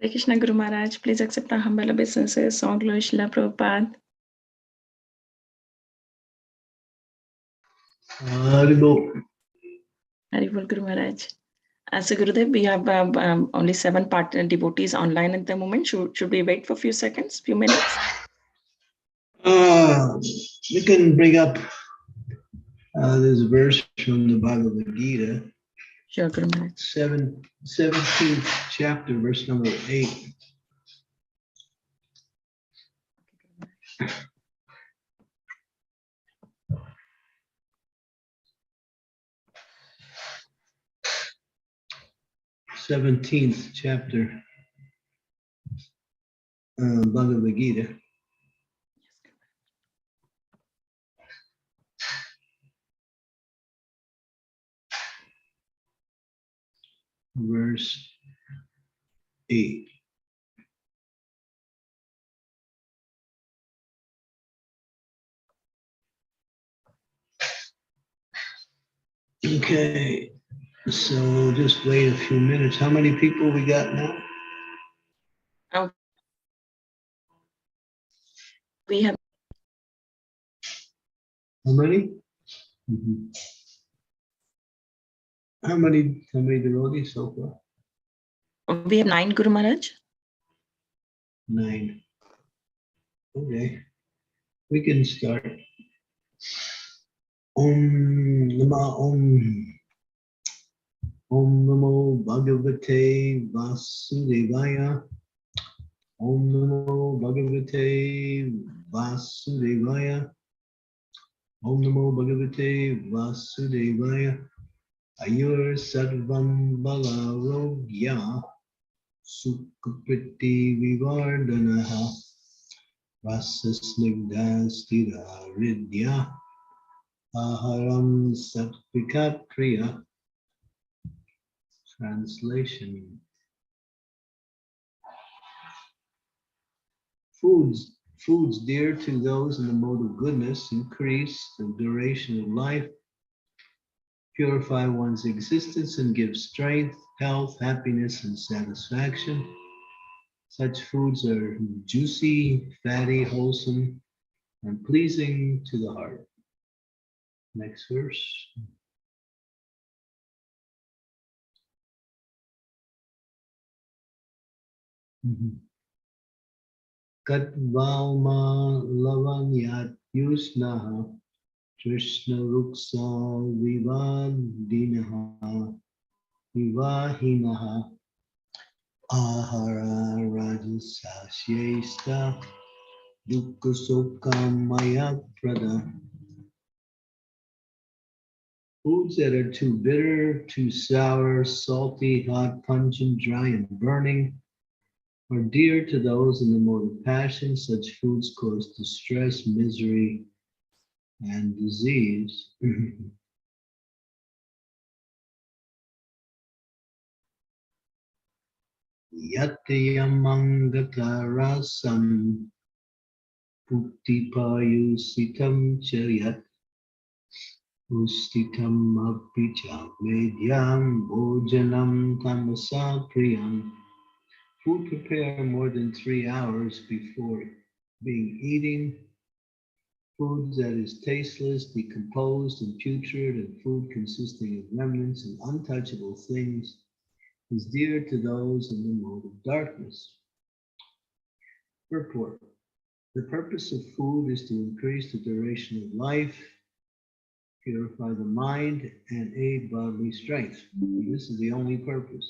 Hare Krishna Guru Maharaj, please accept our humble obeisances. Song Glory Srila Prabhupada. Haribol. Haribol Guru Maharaj. So Gurudev, we have only 7 devotees online at the moment. Should we wait for a few seconds, few minutes? We can bring up this verse from the Bhagavad-gita. Sure, Guru Maharaj. 17th chapter, verse number 8. Seventeenth chapter, Bhagavad-gita. Verse 8. Okay, so we'll just wait a few minutes. How many people we got now? We have. How many? Mm-hmm. How many devotees so far? We have 9, Guru Maharaj. 9. Okay, we can start. Om Namo Bhagavate Vasudevaya. Om Namo Bhagavate Vasudevaya. Om Namo Bhagavate Vasudevaya. Ayur Sarvam Balarogya Sukhapriti Vivardhanaha Vasasnigdha Stira Ridya Aharam Satvikat Priya. Translation. Foods dear to those in the mode of goodness increase the duration of life, purify one's existence, and give strength, health, happiness, and satisfaction. Such foods are juicy, fatty, wholesome, and pleasing to the heart. Next verse. Katvalma lavanyat yusnaha Krishna ruksa vivahinaha ahara rajasasyesta dukkha sokamaya prada. Foods that are too bitter, too sour, salty, hot, pungent, dry, and burning are dear to those in the mode of passion. Such foods cause distress, misery, and disease. Yatayamangata rasam puttipayusitam charyat ustitam apicha medyam bhojanam tamasa priyam. Food prepared more than 3 hours before being eaten. Food that is tasteless, decomposed, and putrid, and food consisting of remnants and untouchable things is dear to those in the mode of darkness. Purport. The purpose of food is to increase the duration of life, purify the mind, and aid bodily strength. This is the only purpose.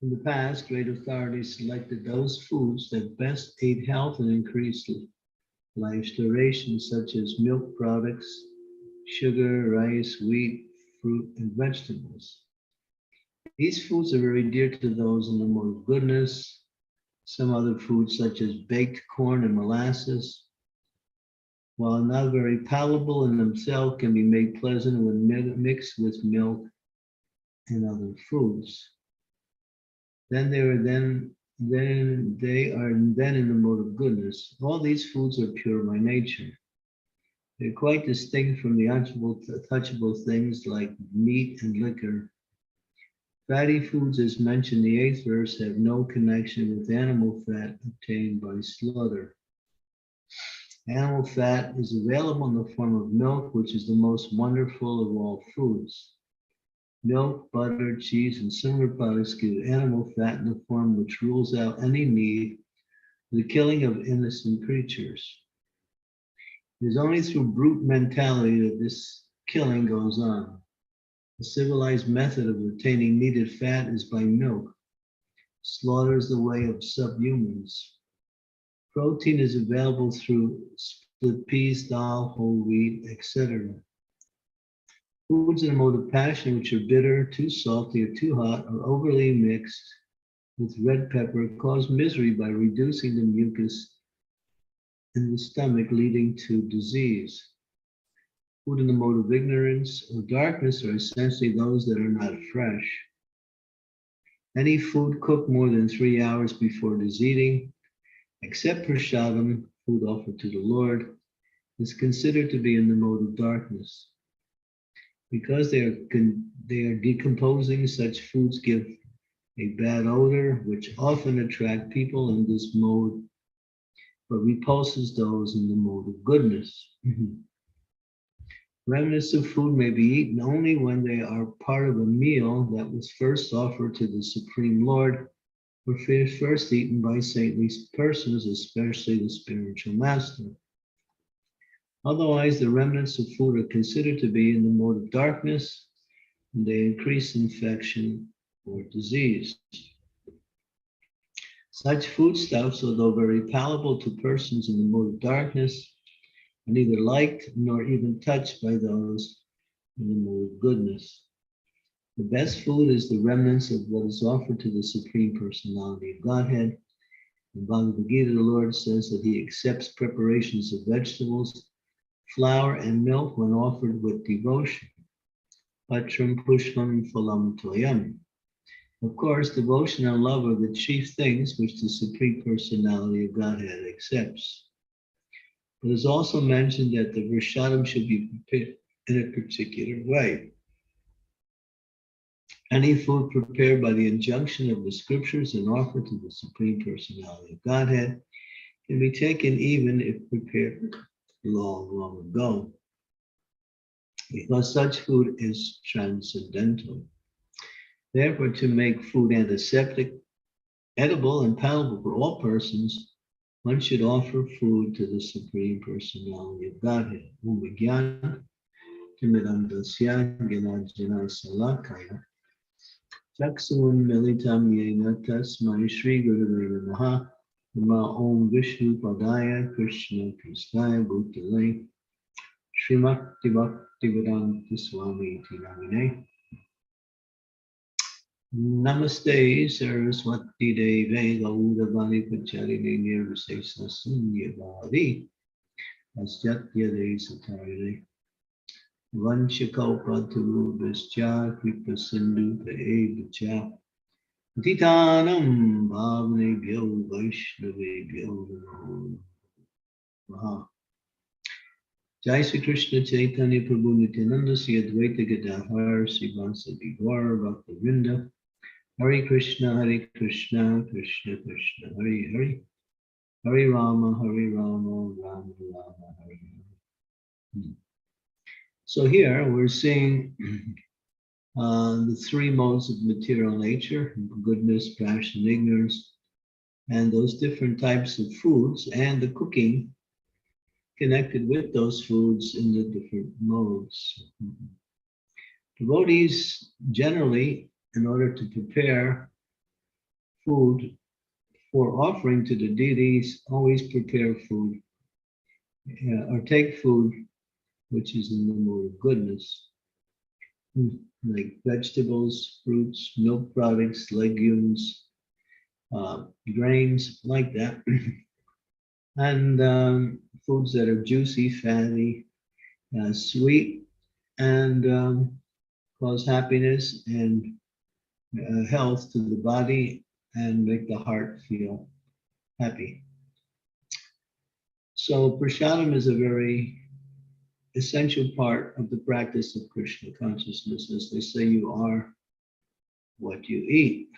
In the past, great authorities selected those foods that best aid health and increase life's duration, such as milk products, sugar, rice, wheat, fruit, and vegetables. These foods are very dear to those in the mode of goodness. Some other foods, such as baked corn and molasses, while not very palatable in themselves, can be made pleasant when mixed with milk and other foods. Then they are in the mode of goodness. All these foods are pure by nature. They're quite distinct from the untouchable things like meat and liquor. Fatty foods, as mentioned in the 8th verse, have no connection with animal fat obtained by slaughter. Animal fat is available in the form of milk, which is the most wonderful of all foods. Milk, butter, cheese, and similar products give animal fat in the form which rules out any need for the killing of innocent creatures. It is only through brute mentality that this killing goes on. The civilized method of obtaining needed fat is by milk. Slaughter is the way of subhumans. Protein is available through split peas, dal, whole wheat, etc. Foods in a mode of passion which are bitter, too salty, or too hot, or overly mixed with red pepper cause misery by reducing the mucus in the stomach, leading to disease. Food in the mode of ignorance or darkness are essentially those that are not fresh. Any food cooked more than 3 hours before it is eating, except prasadam, food offered to the Lord, is considered to be in the mode of darkness. Because they are decomposing, such foods give a bad odor, which often attract people in this mode, but repulses those in the mode of goodness. Remnants of food may be eaten only when they are part of a meal that was first offered to the Supreme Lord, or first eaten by saintly persons, especially the spiritual master. Otherwise, the remnants of food are considered to be in the mode of darkness, and they increase infection or disease. Such foodstuffs, although very palatable to persons in the mode of darkness, are neither liked nor even touched by those in the mode of goodness. The best food is the remnants of what is offered to the Supreme Personality of Godhead. In Bhagavad-gita, the Lord says that he accepts preparations of vegetables, flour, and milk when offered with devotion. Patram pushpam phalam toyam. Of course, devotion and love are the chief things which the Supreme Personality of Godhead accepts. It is also mentioned that the prasadam should be prepared in a particular way. Any food prepared by the injunction of the scriptures and offered to the Supreme Personality of Godhead can be taken even if prepared long, long ago, because such food is transcendental. Therefore, to make food antiseptic, edible, and palatable for all persons, one should offer food to the Supreme Personality of Godhead. Om Vijnana Timidam Dasya Gyanajana Salakaya Chaksuun Militam Yena Tasmai Shri Gurave Namaha Nama Om Vishnu Padaya Krishna Prasthaya Bhutale Srimakti Bhaktivedanta Swami Tinamine. Namaste Saraswati Deve Gaudavani Pacharine Nirvisesa Sunyavadi Asyatya De Satarine Vanshakaupadhu Vischa Kripa Sindhu Pevacha Titanam Bhavane Bhyo Vaishnave Bhyo Maha. Jai Sri Krishna Chaitanya Prabhu Nityananda Sri Advaita Gadadhar Sri Vasavi Gaur Bhakta Vrinda Hare Krishna, Krishna Krishna, Hare Hare, Hare Rama, Rama Rama, Hare Hare. So here we're seeing the three modes of material nature: goodness, passion, ignorance, and those different types of foods, and the cooking connected with those foods in the different modes. Devotees generally, in order to prepare food for offering to the deities, always prepare food or take food which is in the mode of goodness, like vegetables, fruits, milk products, legumes, grains, like that, and foods that are juicy, fatty, sweet, and cause happiness and health to the body and make the heart feel happy. So prasadam is a very essential part of the practice of Krishna consciousness. As they say, you are what you eat.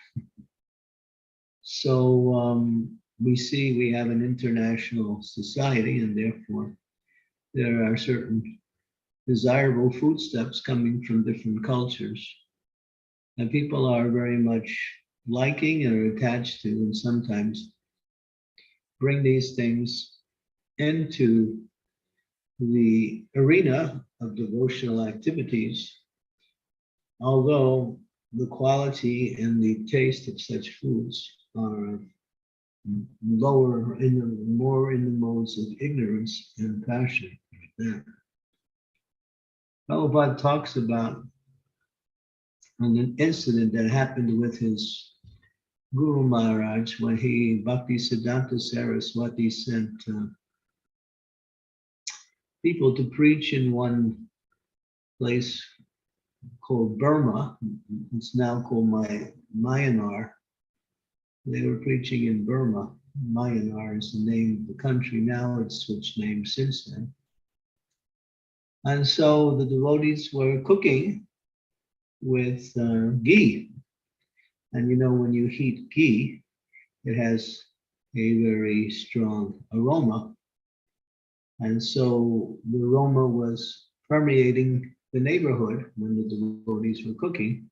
So we see we have an international society, and therefore there are certain desirable foodstuffs coming from different cultures. And people are very much liking and are attached to, and sometimes bring these things into the arena of devotional activities, although the quality and the taste of such foods are lower more in the modes of ignorance and passion. Prabhupada talks about an incident that happened with his Guru Maharaj when Bhakti Siddhanta Saraswati sent people to preach in one place called Burma. It's now called Myanmar. They were preaching in Burma. Myanmar is the name of the country. Now it's switched names since then. And so the devotees were cooking with ghee. And you know, when you heat ghee, it has a very strong aroma. And so the aroma was permeating the neighborhood when the devotees were cooking.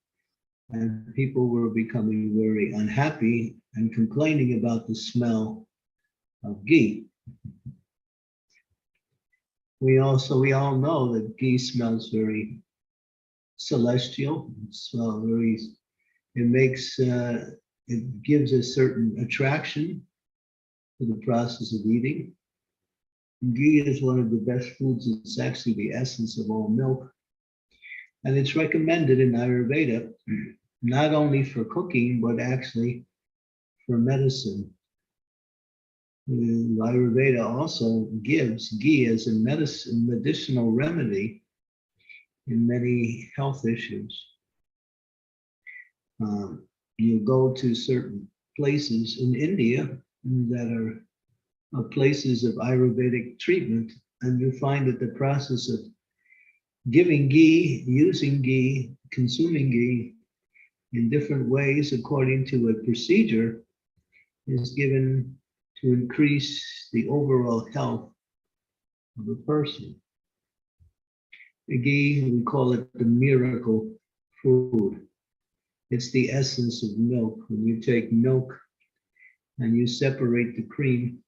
And people were becoming very unhappy and complaining about the smell of ghee. We all know that ghee smells very celestial. It gives a certain attraction to the process of eating. Ghee is one of the best foods. It's actually the essence of all milk. And it's recommended in Ayurveda, not only for cooking, but actually for medicine. Ayurveda also gives ghee as a medicinal remedy in many health issues. You go to certain places in India that are places of Ayurvedic treatment, and you find that the process of giving ghee, using ghee, consuming ghee in different ways according to a procedure is given to increase the overall health of a person. The ghee, we call it the miracle food. It's the essence of milk. When you take milk and you separate the cream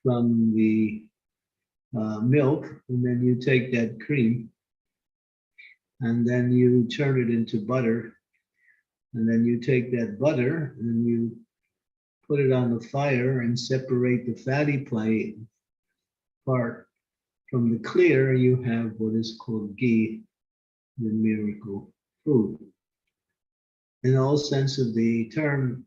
from the milk, and then you take that cream and then you turn it into butter, and then you take that butter and you put it on the fire and separate the fatty part from the clear, you have what is called ghee, the miracle food. In all sense of the term,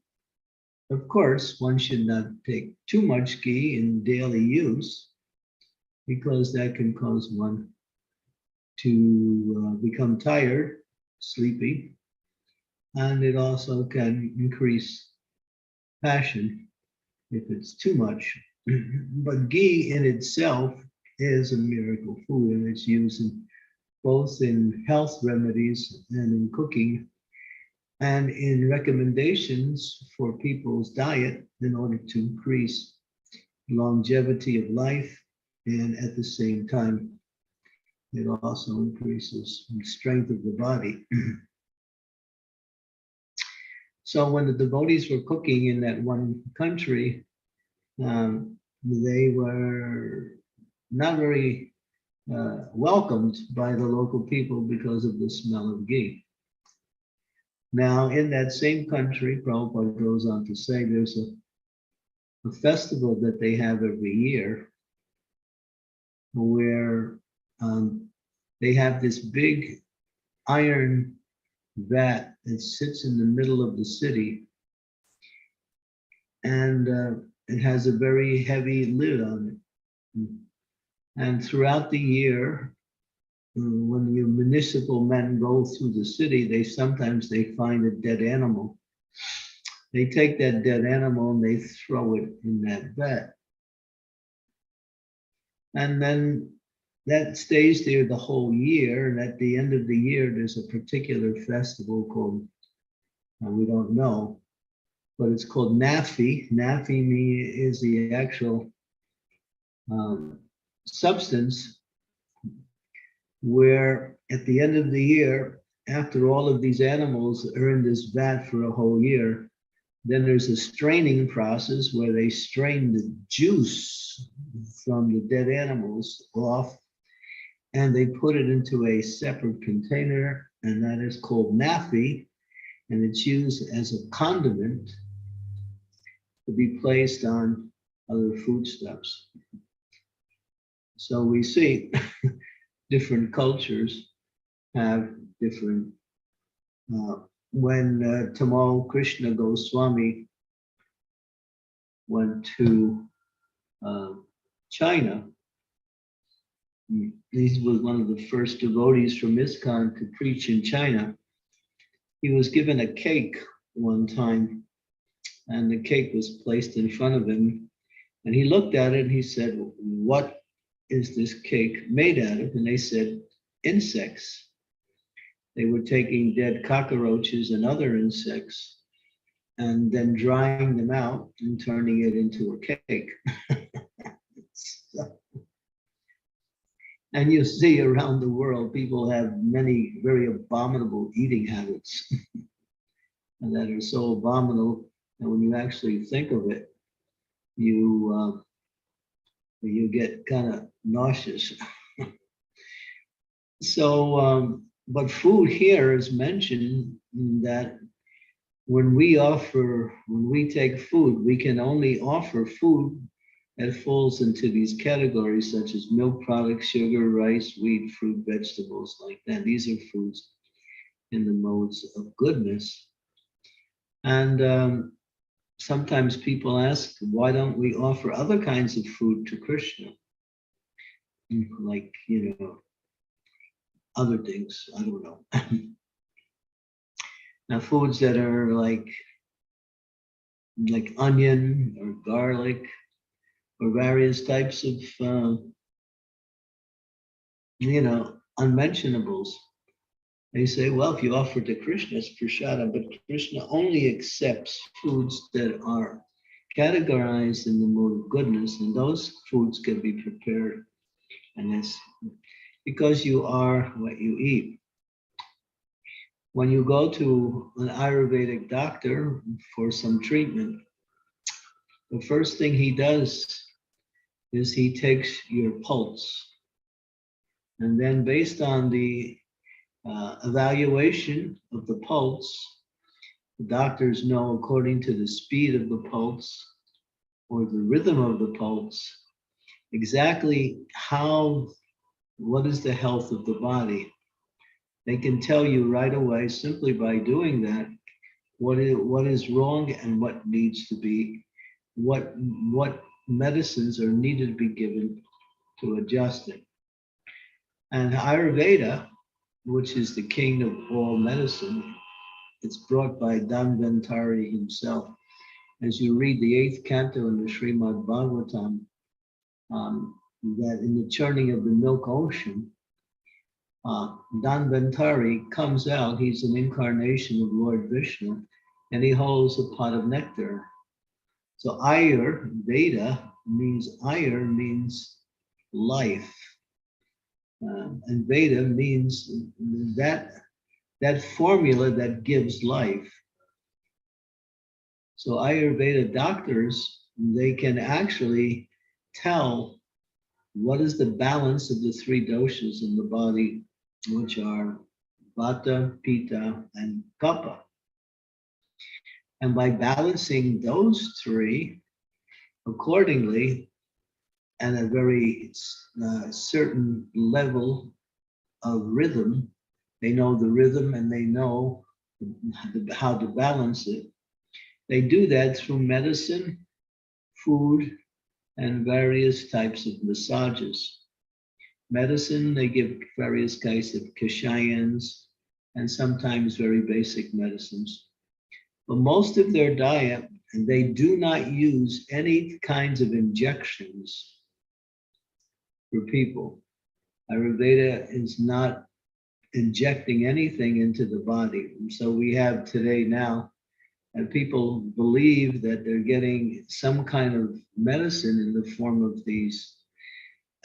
of course, one should not take too much ghee in daily use, because that can cause one to become tired, sleepy, and it also can increase passion if it's too much. But ghee in itself is a miracle food, and it's used both in health remedies and in cooking, and in recommendations for people's diet in order to increase longevity of life, and at the same time, it also increases the strength of the body. So when the devotees were cooking in that one country, they were not very welcomed by the local people because of the smell of ghee. Now, in that same country, Prabhupada goes on to say there's a festival that they have every year where they have this big iron vat that sits in the middle of the city, and it has a very heavy lid on it. And throughout the year, when the municipal men go through the city, they find a dead animal. They take that dead animal and they throw it in that vat. And then that stays there the whole year. And at the end of the year, there's a particular festival called We don't know, but it's called Naphi. Naphi is the actual substance where at the end of the year, after all of these animals are in this vat for a whole year, then there's a straining process where they strain the juice from the dead animals off, and they put it into a separate container, and that is called Naphi, and it's used as a condiment to be placed on other foodstuffs. So we see different cultures have different. When Tamal Krishna Goswami went to China, he was one of the first devotees from ISKCON to preach in China. He was given a cake one time, and the cake was placed in front of him. And he looked at it and he said, "What is this cake made out of?" And they said, "Insects." They were taking dead cockroaches and other insects and then drying them out and turning it into a cake. And you see around the world, people have many very abominable eating habits and that are so abominable that when you actually think of it, you get kind of nauseous. So, but food here is mentioned that when we take food, we can only offer food that falls into these categories such as milk products, sugar, rice, wheat, fruit, vegetables, like that. These are foods in the modes of goodness. And sometimes people ask, why don't we offer other kinds of food to Krishna? Like, other things, I don't know. Now, foods that are like onion or garlic or various types of, unmentionables. They say, well, if you offer to Krishna, it's prasadam, but Krishna only accepts foods that are categorized in the mode of goodness, and those foods can be prepared. And it's because you are what you eat. When you go to an Ayurvedic doctor for some treatment, the first thing he does is he takes your pulse. And then based on the evaluation of the pulse, the doctors know according to the speed of the pulse or the rhythm of the pulse, exactly what is the health of the body. They can tell you right away, simply by doing that, what is wrong and what needs to be, what medicines are needed to be given to adjust it. And Ayurveda, which is the king of all medicine, it's brought by Dhanvantari himself. As you read the 8th canto in the Srimad Bhagavatam, that in the churning of the milk ocean, Dhanvantari comes out. He's an incarnation of Lord Vishnu, and he holds a pot of nectar. So Ayurveda means life. And Veda means that formula that gives life. So Ayurveda doctors, they can actually tell what is the balance of the 3 doshas in the body, which are Vata, Pitta, and Kapha. And by balancing those 3 accordingly, and a very certain level of rhythm, they know the rhythm and they know how to balance it. They do that through medicine, food, and various types of massages. Medicine, they give various kinds of kashayans and sometimes very basic medicines. But most of their diet, and they do not use any kinds of injections for people. Ayurveda is not injecting anything into the body. And so we have today now And people believe that they're getting some kind of medicine in the form of these,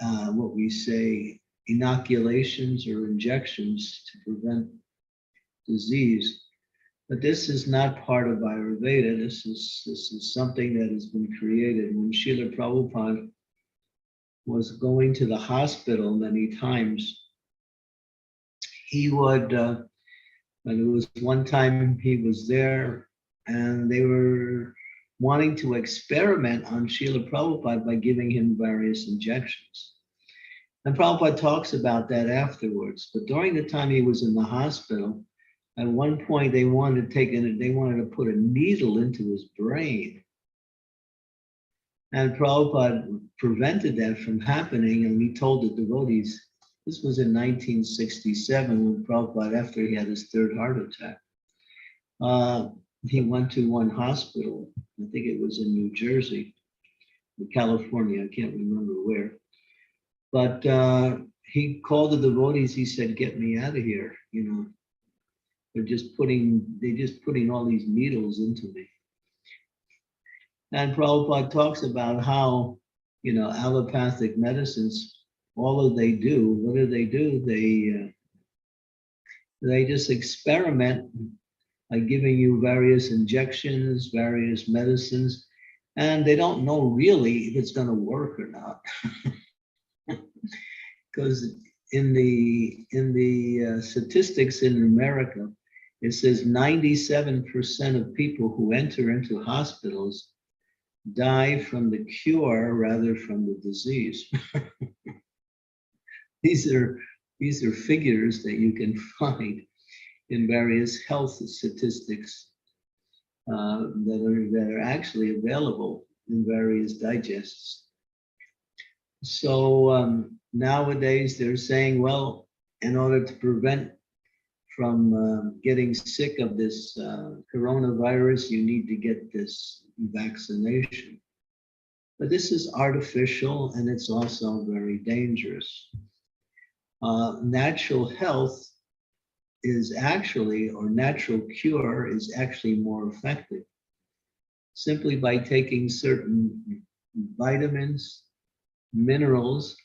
what we say, inoculations or injections to prevent disease. But this is not part of Ayurveda. This is something that has been created. When Srila Prabhupada was going to the hospital many times, he would, and it was one time he was there and they were wanting to experiment on Srila Prabhupada by giving him various injections. And Prabhupada talks about that afterwards. But during the time he was in the hospital, at one point they wanted to put a needle into his brain. And Prabhupada prevented that from happening, and he told the devotees, this was in 1967 when Prabhupada, after he had his third heart attack, he went to one hospital, I think it was in New Jersey, California, I can't remember where. But he called the devotees, he said, get me out of here, you know. They're just putting all these needles into me. And Prabhupada talks about how, you know, allopathic medicines, all that they do, what do? They just experiment by giving you various injections, various medicines, and they don't know really if it's going to work or not. Because in the statistics in America, it says 97% of people who enter into hospitals die from the cure rather from the disease. These are figures that you can find in various health statistics that are actually available in various digests. So nowadays they're saying, well, in order to prevent from getting sick of this coronavirus, you need to get this vaccination. But this is artificial and it's also very dangerous. Natural health is actually, or natural cure is actually more effective. Simply by taking certain vitamins, minerals,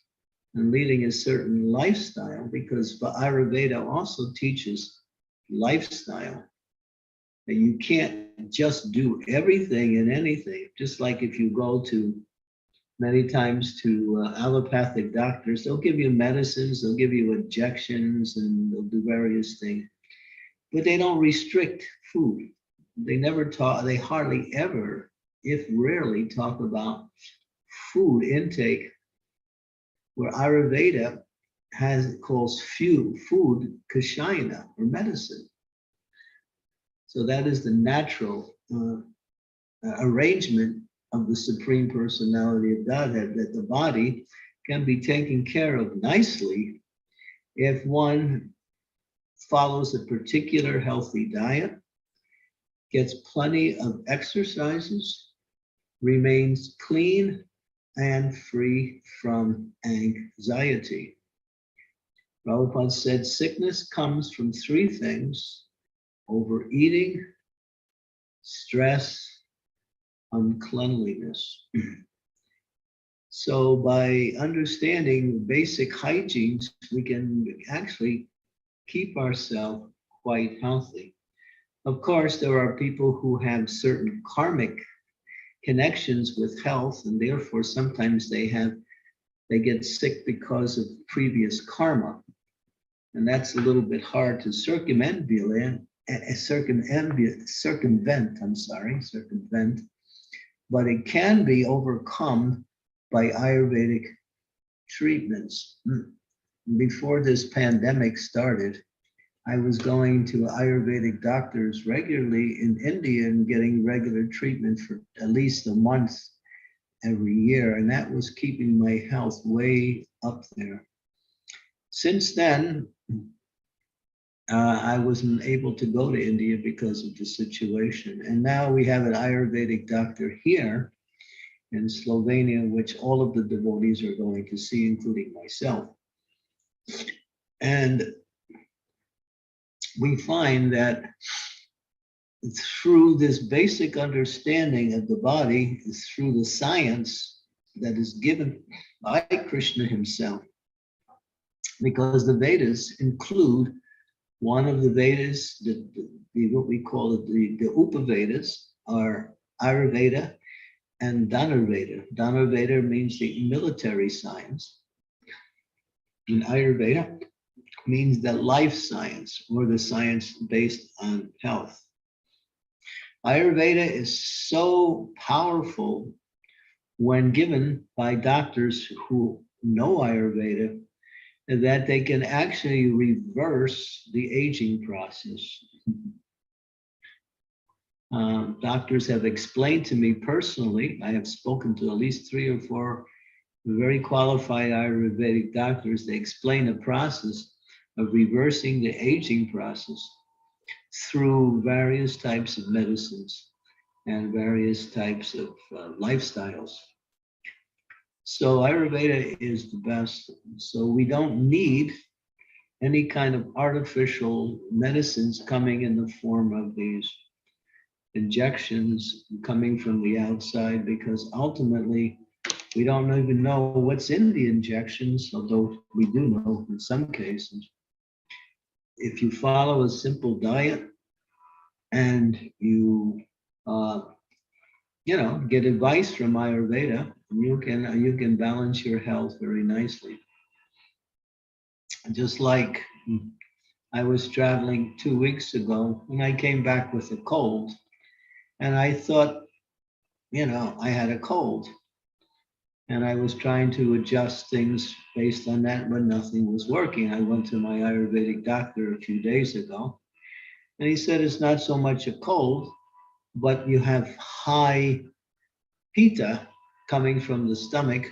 and leading a certain lifestyle, because Ayurveda also teaches lifestyle. That you can't just do everything and anything. Just like if you go to many times to allopathic doctors, they'll give you medicines, they'll give you injections, and they'll do various things. But they don't restrict food. They never talk, they hardly ever, if rarely, talk about food intake, where Ayurveda calls food kashayana, or medicine. So that is the natural arrangement of the Supreme Personality of Godhead, that the body can be taken care of nicely if one follows a particular healthy diet, gets plenty of exercises, remains clean and free from anxiety. Prabhupada said sickness comes from three things: overeating, stress, uncleanliness. So by understanding basic hygienes, we can actually keep ourselves quite healthy. Of course, there are people who have certain karmic connections with health, and therefore sometimes they get sick because of previous karma. And that's a little bit hard to circumvent, but it can be overcome by Ayurvedic treatments. Before this pandemic started, I was going to Ayurvedic doctors regularly in India and getting regular treatment for at least a month every year, and that was keeping my health way up there. Since then, I wasn't able to go to India because of the situation. And now we have an Ayurvedic doctor here in Slovenia, which all of the devotees are going to see, including myself. And we find that through this basic understanding of the body, is through the science that is given by Krishna himself. Because the Vedas include one of the Vedas, what we call it, the Upavedas, are Ayurveda and Dhanurveda. Dhanurveda means the military science. And Ayurveda means the life science, or the science based on health. Ayurveda is so powerful when given by doctors who know Ayurveda, that they can actually reverse the aging process. Doctors have explained to me personally, I have spoken to at least 3 or 4 very qualified Ayurvedic doctors. They explain the process of reversing the aging process through various types of medicines and various types of lifestyles. So Ayurveda is the best. So we don't need any kind of artificial medicines coming in the form of these injections coming from the outside, because ultimately we don't even know what's in the injections, although we do know in some cases. If you follow a simple diet and you get advice from Ayurveda, you can balance your health very nicely. Just like I was traveling 2 weeks ago and I came back with a cold, and I thought, I had a cold, and I was trying to adjust things based on that, but nothing was working. I went to my Ayurvedic doctor a few days ago, and he said it's not so much a cold, but you have high pitta coming from the stomach,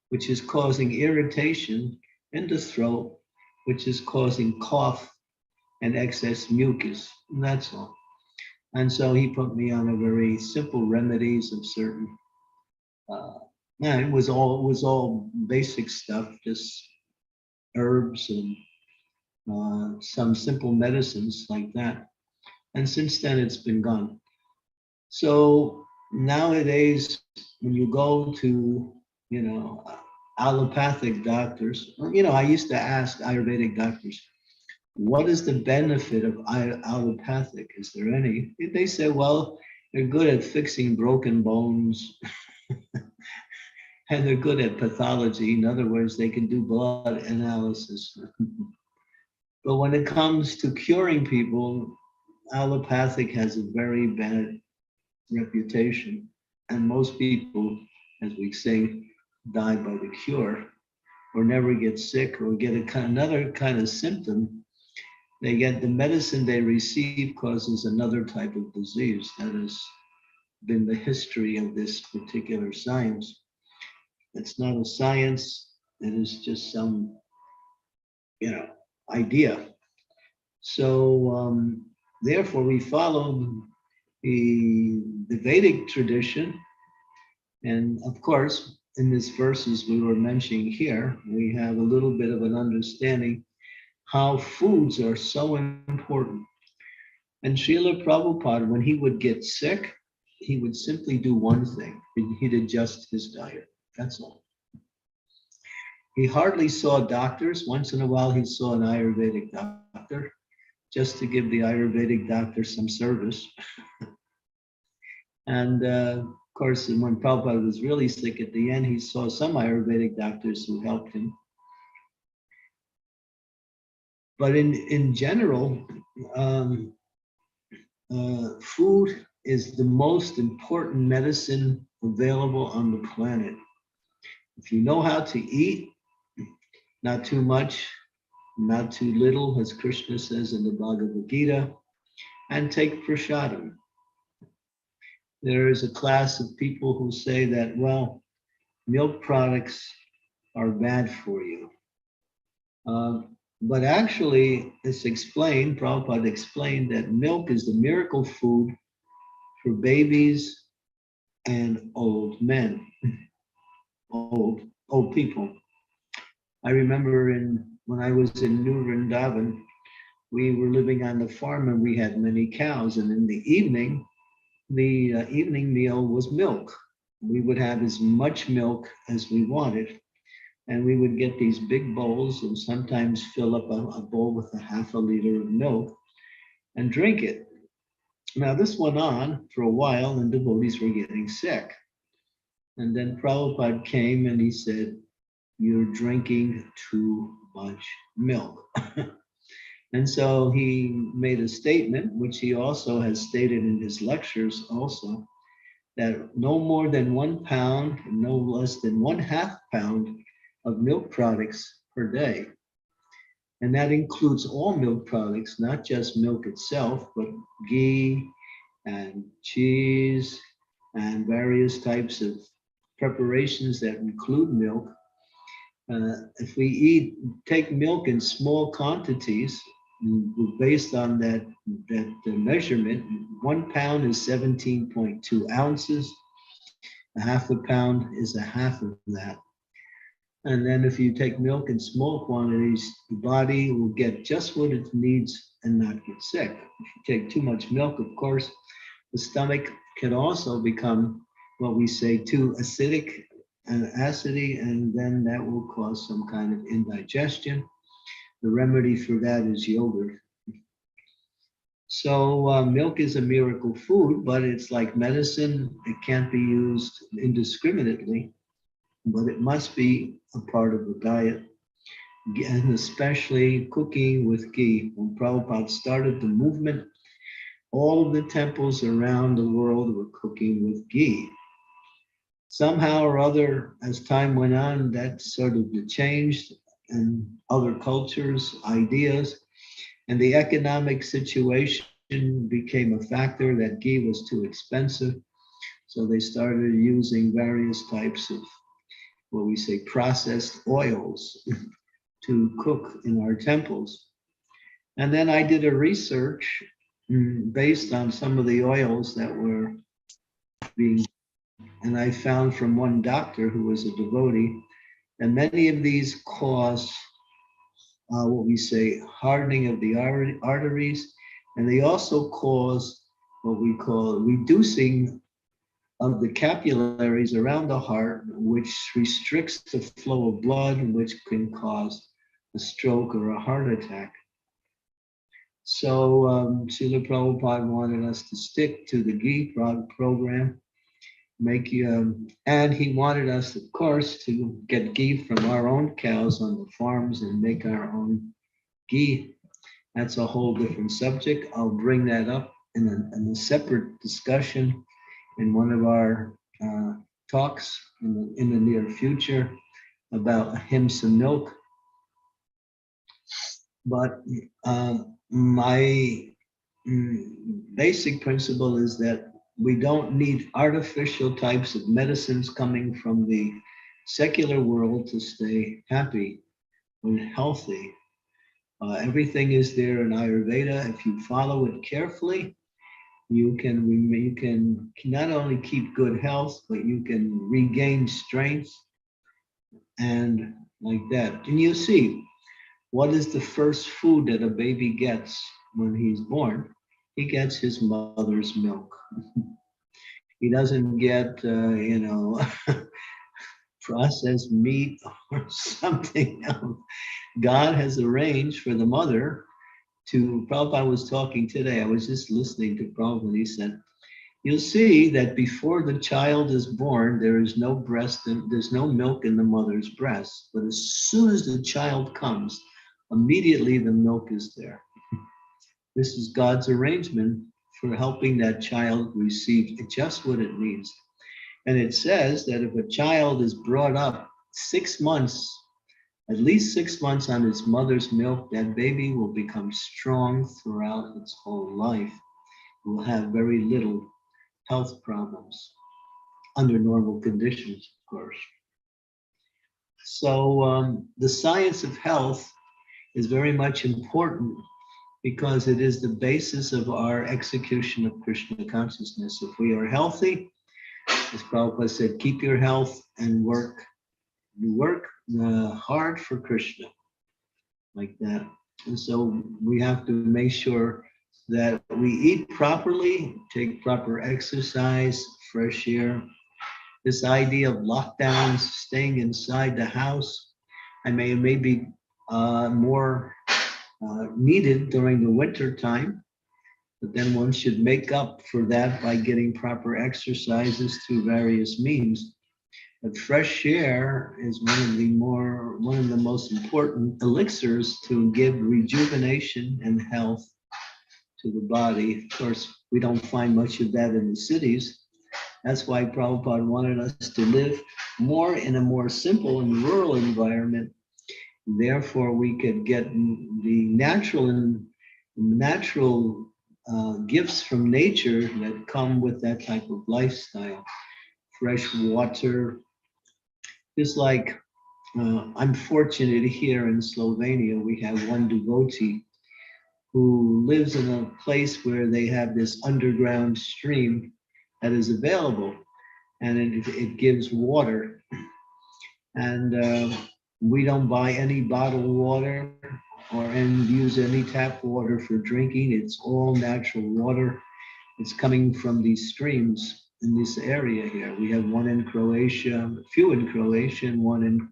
which is causing irritation in the throat, which is causing cough and excess mucus, and that's all. And so he put me on a very simple remedies of certain, it was all basic stuff, just herbs and some simple medicines like that. And since then it's been gone. So nowadays, when you go to, allopathic doctors, I used to ask Ayurvedic doctors, what is the benefit of allopathic? Is there any? They say, well, they're good at fixing broken bones and they're good at pathology. In other words, they can do blood analysis. But when it comes to curing people, allopathic has a very bad reputation. And most people, as we say, die by the cure, or never get sick, or get another kind of symptom. They get the medicine they receive causes another type of disease. That has been the history of this particular science. It's not a science, it is just some, idea. So therefore we follow the Vedic tradition. And of course, in these verses we were mentioning here, we have a little bit of an understanding how foods are so important. And Srila Prabhupada, when he would get sick, he would simply do one thing. He'd adjust his diet. That's all. He hardly saw doctors. Once in a while, he saw an Ayurvedic doctor, just to give the Ayurvedic doctor some service. And of course, when Prabhupada was really sick at the end, he saw some Ayurvedic doctors who helped him. But in general, food is the most important medicine available on the planet. If you know how to eat, not too much, not too little, as Krishna says in the Bhagavad-gita, and take prasadam. There is a class of people who say that, well, milk products are bad for you. But actually, it's explained, Prabhupada explained that milk is the miracle food for babies and old men, old people. I remember when I was in New Vrindavan, we were living on the farm and we had many cows. And in the evening meal was milk. We would have as much milk as we wanted. And we would get these big bowls and sometimes fill up a bowl with a half a liter of milk and drink it. Now, this went on for a while and devotees were getting sick. And then Prabhupada came and he said, "You're drinking too much milk." And so he made a statement, which he also has stated in his lectures also, that no more than 1 pound, and no less than 1/2 pound of milk products per day. And that includes all milk products, not just milk itself, but ghee and cheese and various types of preparations that include milk. If we take milk in small quantities, based on that measurement, 1 pound is 17.2 ounces. A half a pound is a half of that. And then if you take milk in small quantities, the body will get just what it needs and not get sick. If you take too much milk, of course, the stomach can also become what we say too acidic and acidy, and then that will cause some kind of indigestion. The remedy for that is yogurt. So milk is a miracle food, but it's like medicine. It can't be used indiscriminately, but it must be a part of the diet, and especially cooking with ghee. When Prabhupada started the movement, all of the temples around the world were cooking with ghee. Somehow or other, as time went on, that sort of changed, and other cultures, ideas, and the economic situation became a factor that ghee was too expensive. So they started using various types of what we say processed oils to cook in our temples. And then I did a research based on some of the oils that were being, and I found from one doctor who was a devotee that many of these cause what we say hardening of the arteries, and they also cause what we call reducing of the capillaries around the heart, which restricts the flow of blood, which can cause a stroke or a heart attack. So Srila Prabhupada wanted us to stick to the ghee program, and he wanted us, of course, to get ghee from our own cows on the farms and make our own ghee. That's a whole different subject. I'll bring that up in a separate discussion in one of our talks in the near future about ahimsa milk. But my basic principle is that we don't need artificial types of medicines coming from the secular world to stay happy and healthy. Everything is there in Ayurveda. If you follow it carefully, you can not only keep good health, but you can regain strength and like that. And you see, what is the first food that a baby gets when he's born? He gets his mother's milk. He doesn't get, processed meat or something else. God has arranged for the mother to, Prabhupada was talking today, I was just listening to Prabhupada, he said, you'll see that before the child is born, there is no breast, and there's no milk in the mother's breast. But as soon as the child comes, immediately the milk is there. This is God's arrangement for helping that child receive just what it needs. And it says that if a child is brought up 6 months, at least 6 months on its mother's milk, that baby will become strong throughout its whole life. It will have very little health problems under normal conditions, of course. So the science of health is very much important because it is the basis of our execution of Krishna consciousness. If we are healthy, as Prabhupada said, keep your health and work. You work hard for Krishna, like that. And so we have to make sure that we eat properly, take proper exercise, fresh air. This idea of lockdowns, staying inside the house, it may be more needed during the winter time, but then one should make up for that by getting proper exercises through various means. But fresh air is one of the most important elixirs to give rejuvenation and health to the body. Of course, we don't find much of that in the cities. That's why Prabhupada wanted us to live more in a more simple and rural environment. Therefore, we could get the natural gifts from nature that come with that type of lifestyle. Fresh water. Just like I'm fortunate here in Slovenia, we have one devotee who lives in a place where they have this underground stream that is available, and it gives water. And we don't buy any bottled water and use any tap water for drinking. It's all natural water. It's coming from these streams in this area here. We have one in Croatia, a few in Croatia, and one in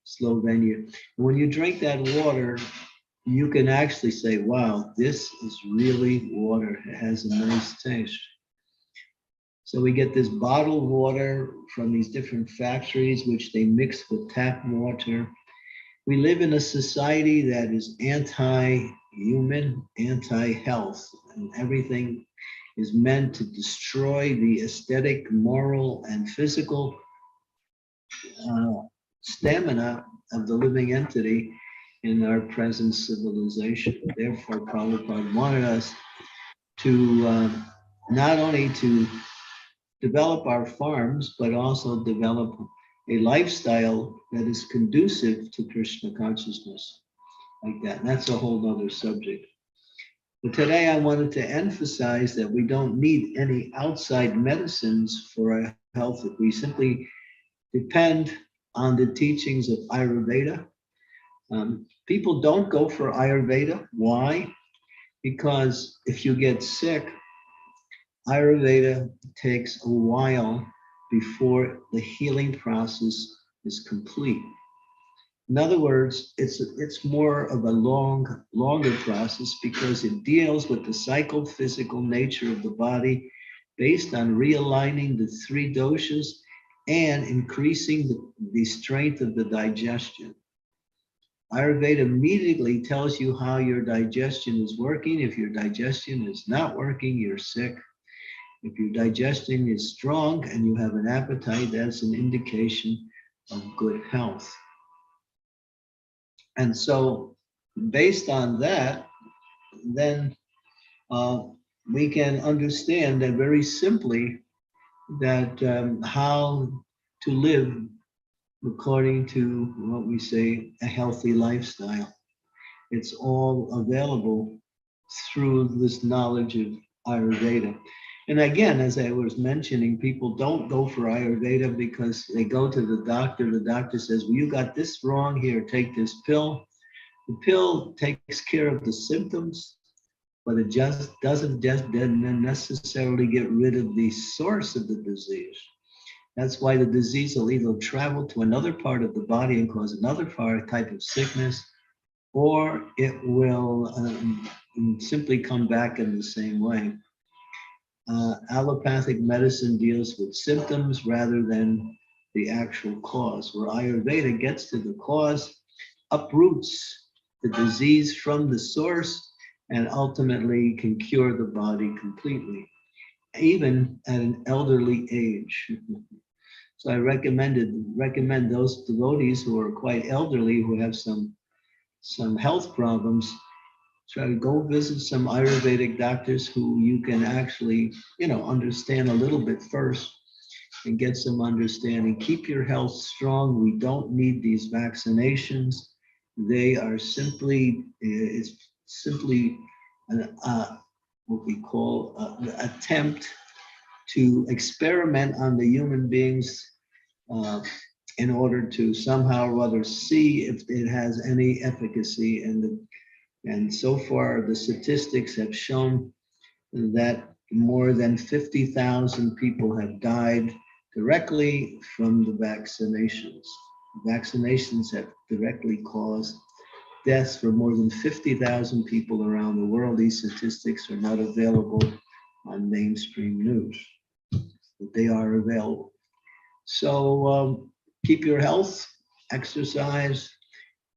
Slovenia. And when you drink that water, you can actually say, wow, this is really water. It has a nice taste. So we get this bottled water from these different factories, which they mix with tap water. We live in a society that is anti-human, anti-health, and everything is meant to destroy the aesthetic, moral, and physical stamina of the living entity in our present civilization. Therefore, Prabhupada wanted us to not only to develop our farms, but also develop a lifestyle that is conducive to Krishna consciousness, like that. And that's a whole other subject. But today I wanted to emphasize that we don't need any outside medicines for our health. If we simply depend on the teachings of Ayurveda. People don't go for Ayurveda. Why? Because if you get sick, Ayurveda takes a while before the healing process is complete. In other words, it's more of a longer process because it deals with the psychophysical nature of the body based on realigning the three doshas and increasing the strength of the digestion. Ayurveda immediately tells you how your digestion is working. If your digestion is not working, you're sick. If your digestion is strong and you have an appetite, that's an indication of good health. And so based on that, then we can understand that very simply that how to live according to what we say, a healthy lifestyle. It's all available through this knowledge of Ayurveda. And again, as I was mentioning, people don't go for Ayurveda because they go to the doctor. The doctor says, well, you got this wrong here, take this pill. The pill takes care of the symptoms, but it just doesn't necessarily get rid of the source of the disease. That's why the disease will either travel to another part of the body and cause another type of sickness, or it will simply come back in the same way. Allopathic medicine deals with symptoms rather than the actual cause, where Ayurveda gets to the cause, uproots the disease from the source, and ultimately can cure the body completely, even at an elderly age. So I recommend those devotees who are quite elderly, who have some health problems, try to go visit some Ayurvedic doctors who you can actually, understand a little bit first and get some understanding. Keep your health strong. We don't need these vaccinations. They are it's simply what we call an attempt to experiment on the human beings in order to somehow or other see if it has any efficacy. And And so far, the statistics have shown that more than 50,000 people have died directly from the vaccinations. Vaccinations have directly caused deaths for more than 50,000 people around the world. These statistics are not available on mainstream news, but they are available. So keep your health, exercise,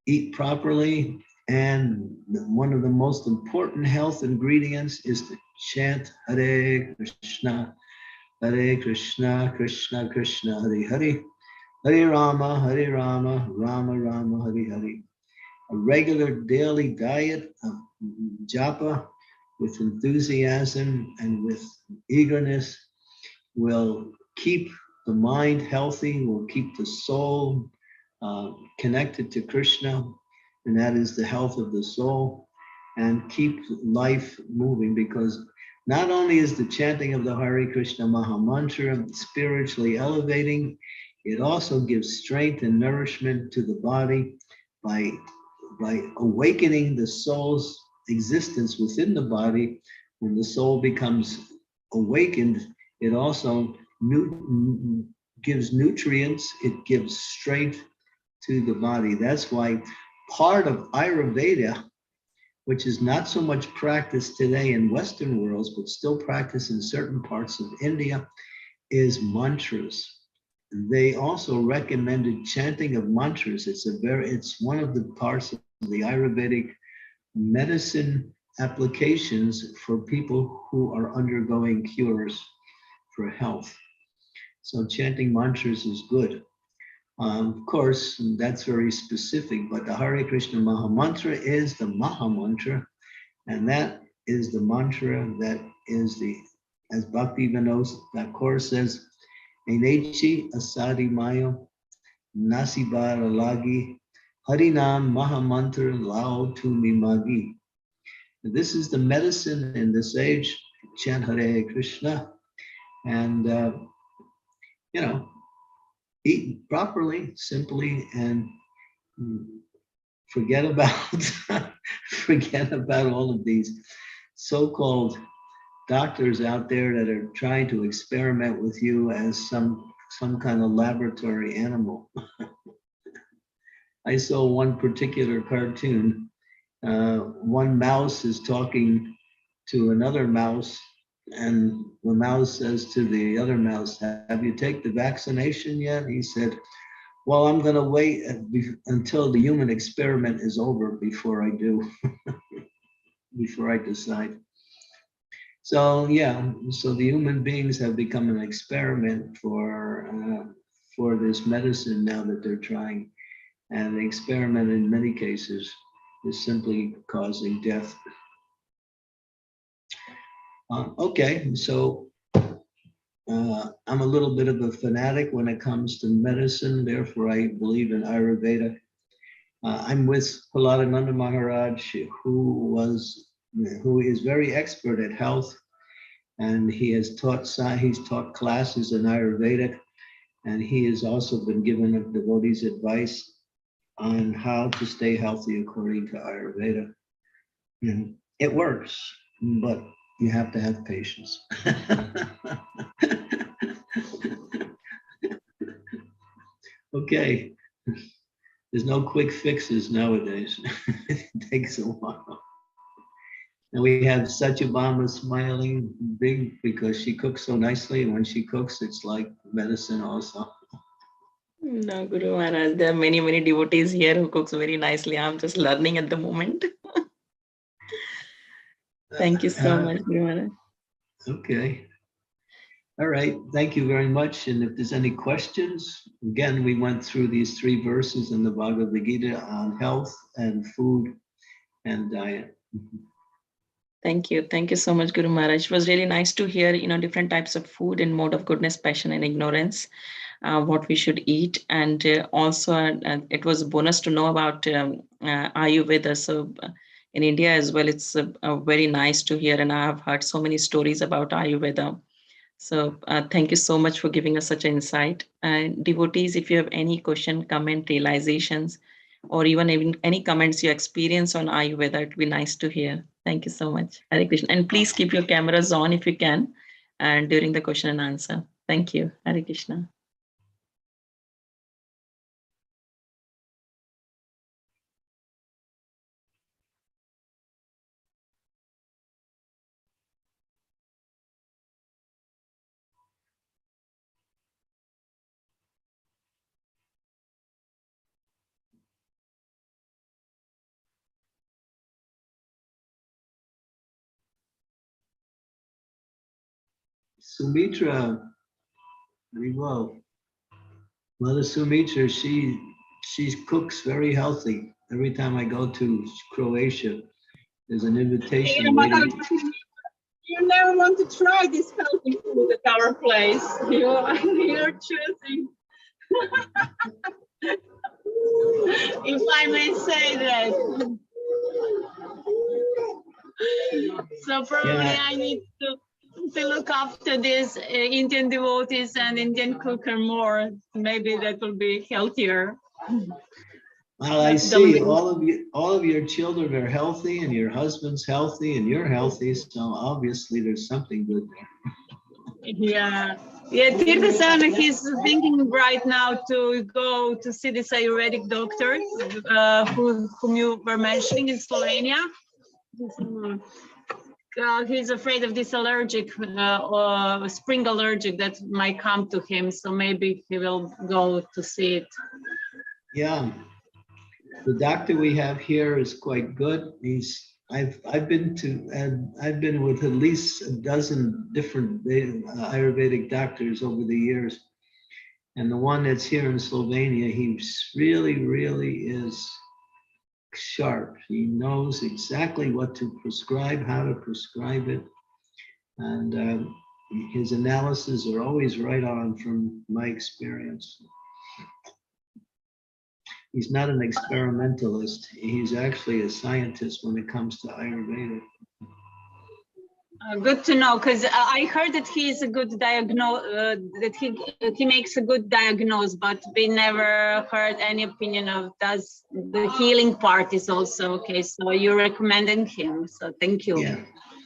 eat properly, and one of the most important health ingredients is to chant Hare Krishna, Krishna Krishna, Hare Hare, Hare Rama, Rama Rama, Hare Hare. A regular daily diet of japa with enthusiasm and with eagerness will keep the mind healthy, will keep the soul connected to Krishna, and that is the health of the soul, and keep life moving, because not only is the chanting of the Hare Krishna Maha Mantra spiritually elevating, it also gives strength and nourishment to the body by awakening the soul's existence within the body. When the soul becomes awakened, it also gives nutrients, it gives strength to the body. That's why part of Ayurveda, which is not so much practiced today in Western worlds, but still practiced in certain parts of India, is mantras. They also recommended chanting of mantras. It's one of the parts of the Ayurvedic medicine applications for people who are undergoing cures for health. So chanting mantras is good. Of course, that's very specific, but the Hare Krishna Maha Mantra is the Maha Mantra, and that is the mantra that is as Bhakti Vinod Thakur says, Enechi Asadi Mayo Nasibar Lagi Harinam Maha Mantra Lao Tumi Magi. This is the medicine in this age. Chant Hare Krishna, and eat properly, simply, and forget about forget about all of these so-called doctors out there that are trying to experiment with you as some kind of laboratory animal. I saw one particular cartoon. One mouse is talking to another mouse, and the mouse says to the other mouse, "Have you taken the vaccination yet?" He said, "Well, I'm going to wait until the human experiment is over before I do, before I decide." So yeah, so the human beings have become an experiment for this medicine now that they're trying, and the experiment in many cases is simply causing death. Okay, so I'm a little bit of a fanatic when it comes to medicine, therefore I believe in Ayurveda. I'm with Prahladananda Maharaj, who is very expert at health, and he's taught classes in Ayurvedic, and he has also been given devotees advice on how to stay healthy according to Ayurveda. And it works, but you have to have patience. Okay, there's no quick fixes nowadays. It takes a while. And we have Satyabhama smiling big because she cooks so nicely. And when she cooks, it's like medicine also. No, Guru Maharaj, there are many, many devotees here who cooks very nicely. I'm just learning at the moment. Thank you so much, Guru Maharaj. Okay. All right. Thank you very much. And if there's any questions, again, we went through these 3 verses in the Bhagavad-gita on health and food and diet. Thank you. Thank you so much, Guru Maharaj. It was really nice to hear, different types of food in mode of goodness, passion, and ignorance, what we should eat. And also, it was a bonus to know about Ayurveda. So in India as well, it's very nice to hear. And I have heard so many stories about Ayurveda. So thank you so much for giving us such an insight. Devotees, if you have any question, comment, realizations, or even any comments you experience on Ayurveda. It'd be nice to hear. Thank you so much. Hare Krishna. And please keep your cameras on if you can, and during the question and answer. Thank you. Hare Krishna. Sumitra, very well. Mother Sumitra, she cooks very healthy. Every time I go to Croatia, there's an invitation waiting. You never want to try this healthy food at our place. You're choosing. If I may say that. So probably Yeah. I need to look after these Indian devotees and Indian cooker more. Maybe that will be healthier. Well, I see all of your children are healthy, and your husband's healthy, and you're healthy. So obviously, there's something good there. Yeah. Tirtha-san, he's thinking right now to go to see this Ayurvedic doctor whom you were mentioning in Slovenia. He's afraid of this allergic, spring allergic that might come to him. So maybe he will go to see it. Yeah. The doctor we have here is quite good. I've been with at least a dozen different Ayurvedic doctors over the years, and the one that's here in Slovenia, he's really is sharp. He knows exactly what to prescribe, how to prescribe it, and his analyses are always right on from my experience. He's not an experimentalist. He's actually a scientist when it comes to Ayurveda. Good to know, because I heard that he is a good that he makes a good diagnose, but we never heard any opinion of does the healing part is also okay. So you're recommending him. So thank you. Yeah,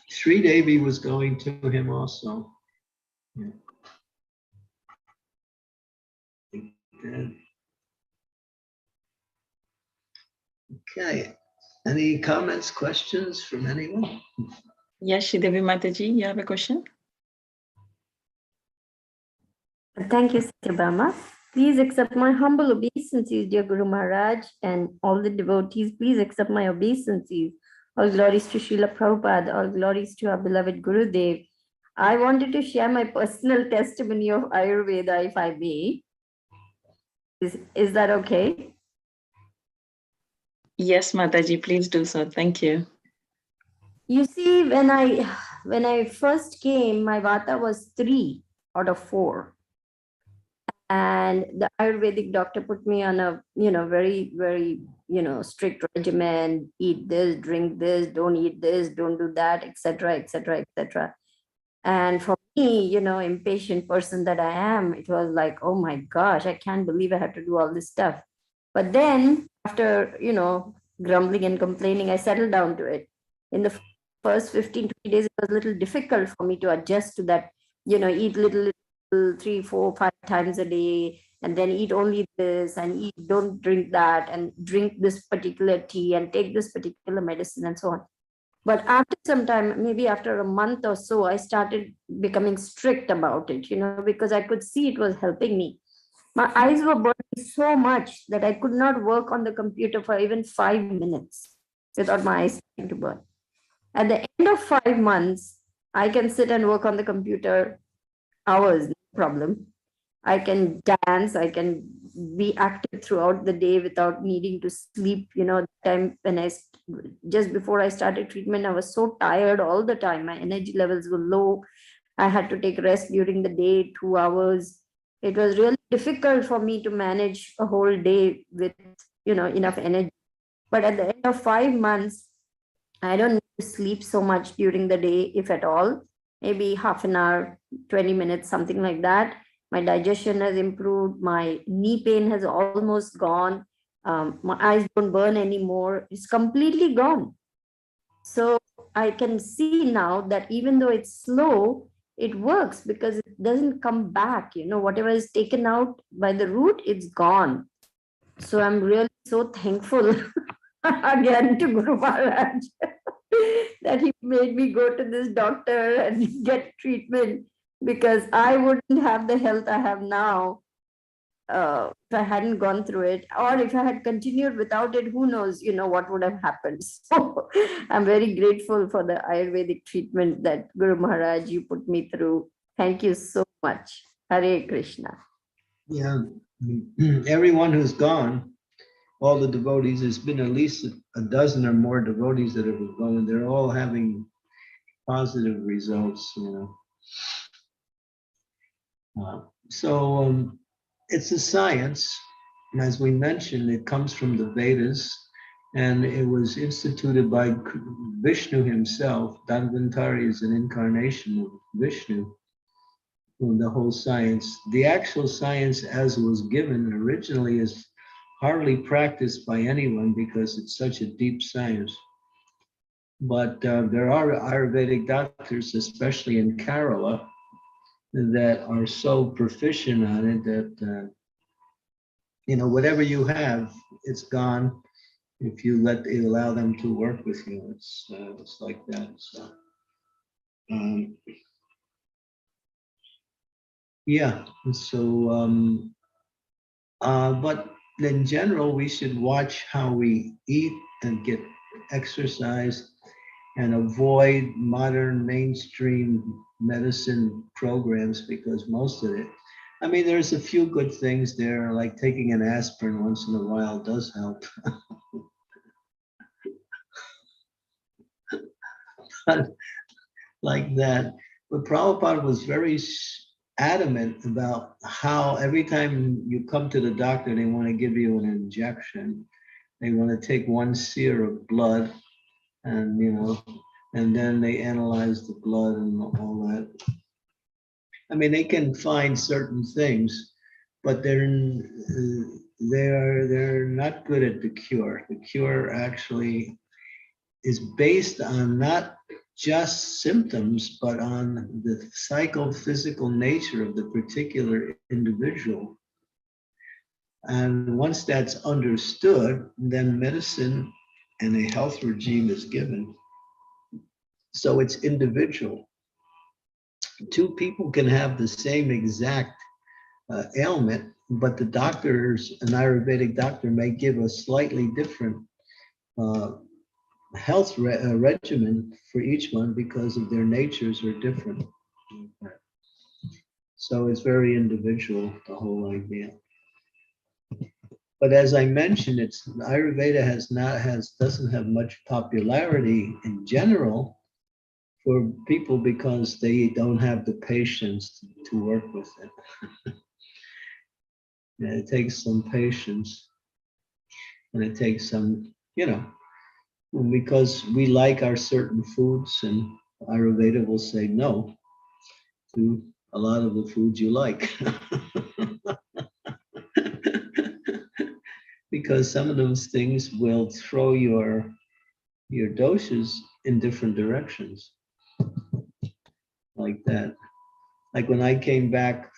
Sri Devi was going to him also. Yeah. Okay. Any comments, questions from anyone? Yes, Shridevi Mataji, you have a question? Thank you, Satyabhama. Please accept my humble obeisances, dear Guru Maharaj, and all the devotees. Please accept my obeisances. All glories to Srila Prabhupada, all glories to our beloved Gurudev. I wanted to share my personal testimony of Ayurveda, if I may. Is that okay? Yes, Mataji, please do so. Thank you. You see, when I first came, my Vata was 3 out of 4. And the Ayurvedic doctor put me on a, very, very, strict regimen, eat this, drink this, don't eat this, don't do that, etc., etc., etc. And for me, impatient person that I am, it was like, oh my gosh, I can't believe I have to do all this stuff. But then after, grumbling and complaining, I settled down to it. In the first 15, 20 days, it was a little difficult for me to adjust to that, eat little 3, 4, 5 times a day, and then eat only this, and don't drink that, and drink this particular tea, and take this particular medicine, and so on. But after some time, maybe after a month or so, I started becoming strict about it, because I could see it was helping me. My eyes were burning so much that I could not work on the computer for even 5 minutes without my eyes starting to burn. At the end of 5 months, I can sit and work on the computer hours, no problem. I can dance, I can be active throughout the day without needing to sleep. The time when just before I started treatment, I was so tired all the time. My energy levels were low. I had to take rest during the day, 2 hours. It was really difficult for me to manage a whole day with, enough energy. But at the end of 5 months, I don't need to sleep so much during the day, if at all. Maybe half an hour, 20 minutes, something like that. My digestion has improved. My knee pain has almost gone. My eyes don't burn anymore. It's completely gone. So I can see now that even though it's slow, it works because it doesn't come back. Whatever is taken out by the root, it's gone. So I'm really so thankful again to Guru Maharaj that he made me go to this doctor and get treatment, because I wouldn't have the health I have now if I hadn't gone through it, or if I had continued without it, who knows, what would have happened. So I'm very grateful for the Ayurvedic treatment that Guru Maharaj, you put me through. Thank you so much. Hare Krishna. Yeah, everyone who's gone, all the devotees, there's been at least a dozen or more devotees that have gone, and they're all having positive results, So it's a science. And as we mentioned, it comes from the Vedas, and it was instituted by Vishnu himself. Dhanvantari is an incarnation of Vishnu. The whole science, the actual science as it was given originally, is hardly practiced by anyone because it's such a deep science. But there are Ayurvedic doctors, especially in Kerala, that are so proficient on it that whatever you have, it's gone if you allow them to work with you. It's like that. So yeah. So but in general, we should watch how we eat and get exercise and avoid modern mainstream medicine programs, because most of it, there's a few good things there, like taking an aspirin once in a while does help. Like that. But Prabhupada was very adamant about how every time you come to the doctor, they want to give you an injection. They want to take one seer of blood, and and then they analyze the blood and all that. They can find certain things, but they're not good at the cure. The cure actually is based on not just symptoms, but on the psychophysical nature of the particular individual. And once that's understood, then medicine and a health regime is given. So it's individual. Two people can have the same exact ailment, but the doctors, an Ayurvedic doctor may give a slightly different health regimen for each one because of their natures are different. So it's very individual, the whole idea. But as I mentioned, Ayurveda doesn't have much popularity in general for people because they don't have the patience to work with it. And it takes some patience, and it takes some, because we like our certain foods, and Ayurveda will say no to a lot of the foods you like. Because some of those things will throw your doses in different directions. Like that. Like when I came back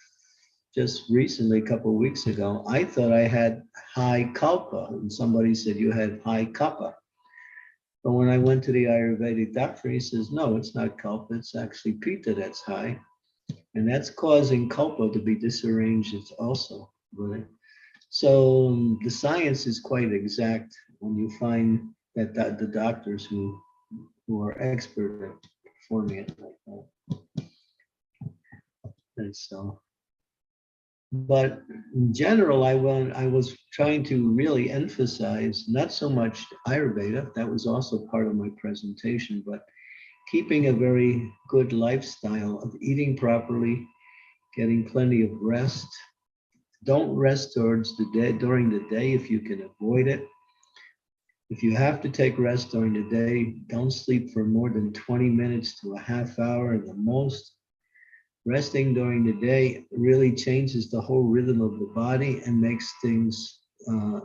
just recently, a couple of weeks ago, I thought I had high kalpa, and somebody said you had high kapha. But when I went to the Ayurvedic doctor, he says, no, it's not kalpa, it's actually pitta that's high. And that's causing kalpa to be disarranged also. Right? So the science is quite exact when you find that the doctors who are expert at performing it like that. And so, but in general, I was trying to really emphasize not so much Ayurveda, that was also part of my presentation, but keeping a very good lifestyle of eating properly, getting plenty of rest. Don't rest during the day if you can avoid it. If you have to take rest during the day, don't sleep for more than 20 minutes to a half hour at the most. Resting during the day really changes the whole rhythm of the body and makes things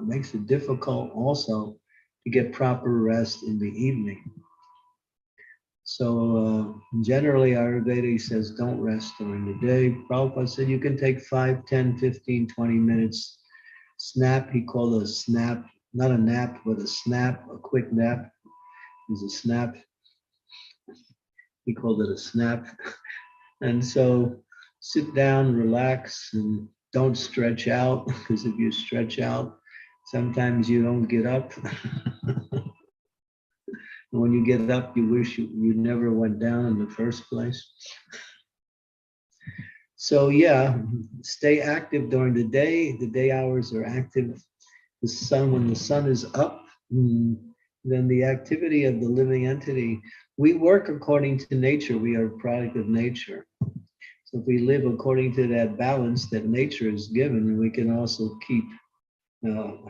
makes it difficult also to get proper rest in the evening. So generally Ayurveda says don't rest during the day. Prabhupada said you can take 5, 10, 15, 20 minutes snap. He called it a snap, not a nap, but a snap, a quick nap is a snap. He called it a snap. And so sit down, relax, and don't stretch out, because if you stretch out, sometimes you don't get up. And when you get up, you wish you never went down in the first place. So yeah, stay active during the day. The day hours are active. The sun, when the sun is up, then the activity of the living entity, we work according to nature. We are a product of nature. So if we live according to that balance that nature is given, we can also keep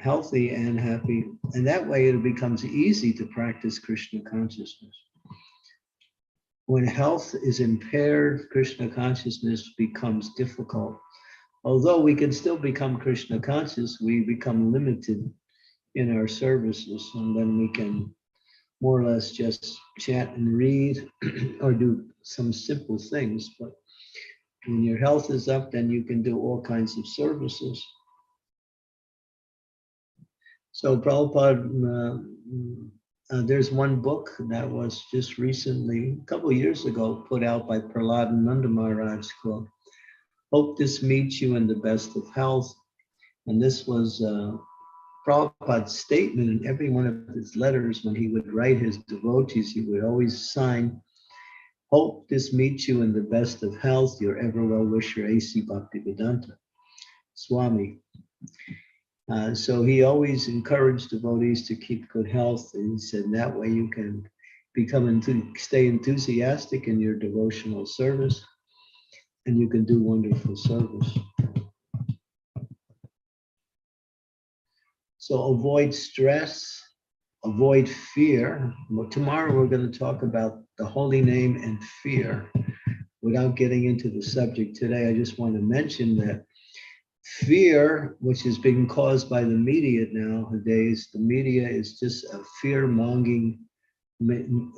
healthy and happy. And that way it becomes easy to practice Krishna consciousness. When health is impaired, Krishna consciousness becomes difficult. Although we can still become Krishna conscious, we become limited in our services, and then we can more or less just chant and read or do some simple things. But when your health is up, then you can do all kinds of services. So Prabhupada, there's one book that was just recently, a couple of years ago, put out by Prahladananda Maharaj called Hope This Meets You in the Best of Health. And this was Prabhupada's statement in every one of his letters. When he would write his devotees, he would always sign, Hope this meets you in the best of health, your ever well-wisher A.C. Bhaktivedanta Swami. So he always encouraged devotees to keep good health. And he said that way you can stay enthusiastic in your devotional service, and you can do wonderful service. So avoid stress, avoid fear. Well, tomorrow we're going to talk about the holy name and fear. Without getting into the subject today, I just want to mention that fear, which is being caused by the media nowadays, the media is just a fear-mongering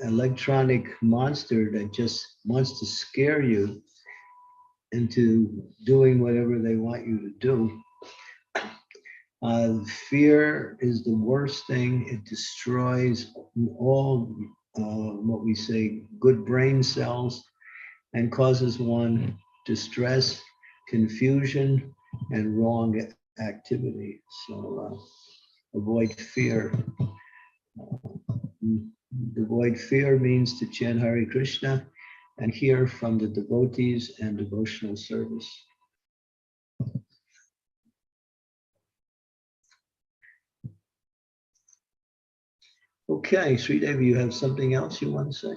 electronic monster that just wants to scare you into doing whatever they want you to do. Fear is the worst thing. It destroys all what we say good brain cells and causes one distress, confusion, and wrong activity. So avoid fear. Avoid fear means to chant Hare Krishna and hear from the devotees and devotional service. Okay, Sridevi, you have something else you want to say?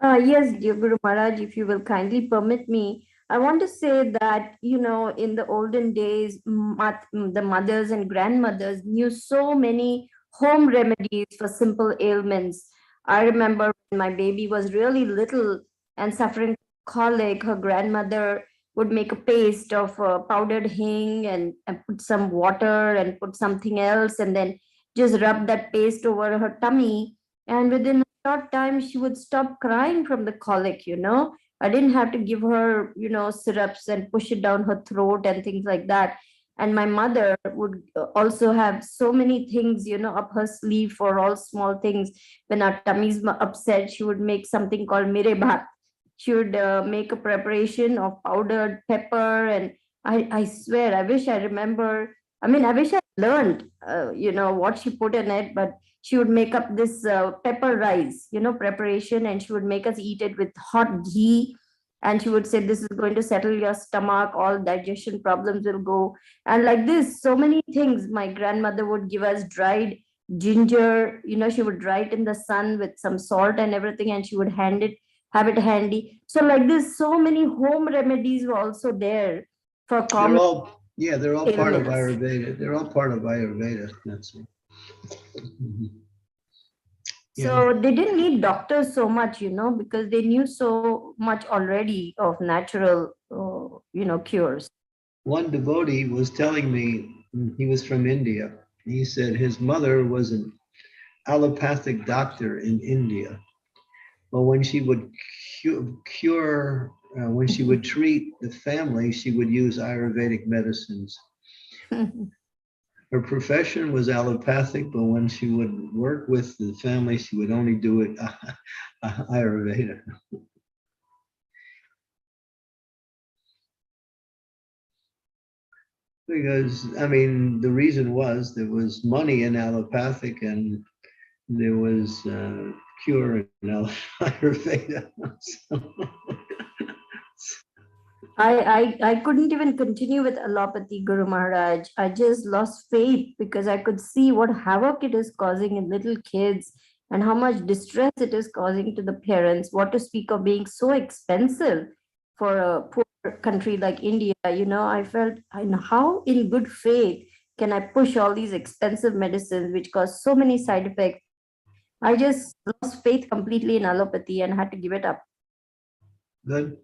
Yes, dear Guru Maharaj, if you will kindly permit me, I want to say that, in the olden days, the mothers and grandmothers knew so many home remedies for simple ailments. I remember when my baby was really little and suffering colic, her grandmother would make a paste of powdered hing and put some water and put something else and then just rub that paste over her tummy. And within short time she would stop crying from the colic. I didn't have to give her syrups and push it down her throat and things like that. And my mother would also have so many things up her sleeve for all small things. When our tummies were upset, she would make something called mere bhat. She would make a preparation of powdered pepper, and I swear, I wish I remember. I wish I learned what she put in it, but she would make up this pepper rice, preparation, and she would make us eat it with hot ghee. And she would say, this is going to settle your stomach, all digestion problems will go. And like this, so many things. My grandmother would give us dried ginger, she would dry it in the sun with some salt and everything, and she would have it handy. So like this, so many home remedies were also there for They're common all part of ailments. Ayurveda. They're all part of Ayurveda. That's it. Mhm. So they didn't need doctors so much, because they knew so much already of natural, cures. One devotee was telling me He was from India. He said his mother was an allopathic doctor in India. But when she would when she would treat the family, she would use Ayurvedic medicines. Her profession was allopathic, but when she would work with the family, she would only do it Ayurveda. Because, I mean, the reason was there was money in allopathic and there was cure in Ayurveda. I couldn't even continue with allopathy, Guru Maharaj. I just lost faith because I could see what havoc it is causing in little kids and how much distress it is causing to the parents. What to speak of being so expensive for a poor country like India. I felt, how in good faith can I push all these expensive medicines which cause so many side effects? I just lost faith completely in allopathy and had to give it up. Good.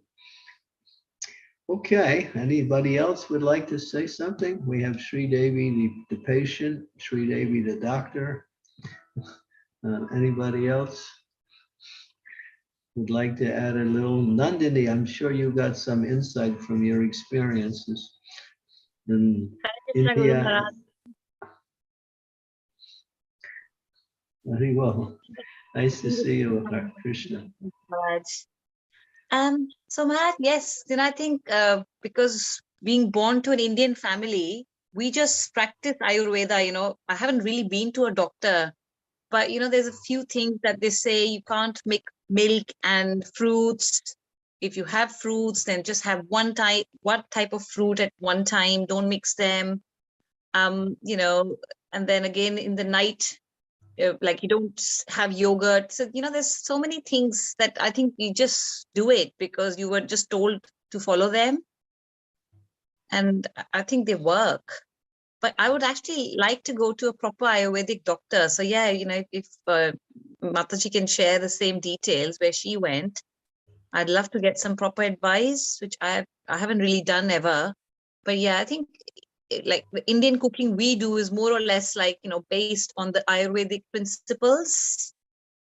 Okay, anybody else would like to say something? We have Sri Devi, the patient, Sri Devi, the doctor. Anybody else would like to add a little? Nandini, I'm sure you got some insight from your experiences in India. Very well. Nice to see you, Krishna. So Maharaj, yes, then I think because being born to an Indian family, we just practice Ayurveda. I haven't really been to a doctor, but there's a few things that they say you can't make milk and fruits. If you have fruits, then just have one type of fruit at one time. Don't mix them. And then again in the night, like you don't have yogurt. So, there's so many things that I think you just do it because you were just told to follow them. And I think they work. But I would actually like to go to a proper Ayurvedic doctor. So yeah, if Mataji can share the same details where she went, I'd love to get some proper advice, which I haven't really done ever. But yeah, I think like the Indian cooking we do is more or less like, based on the Ayurvedic principles.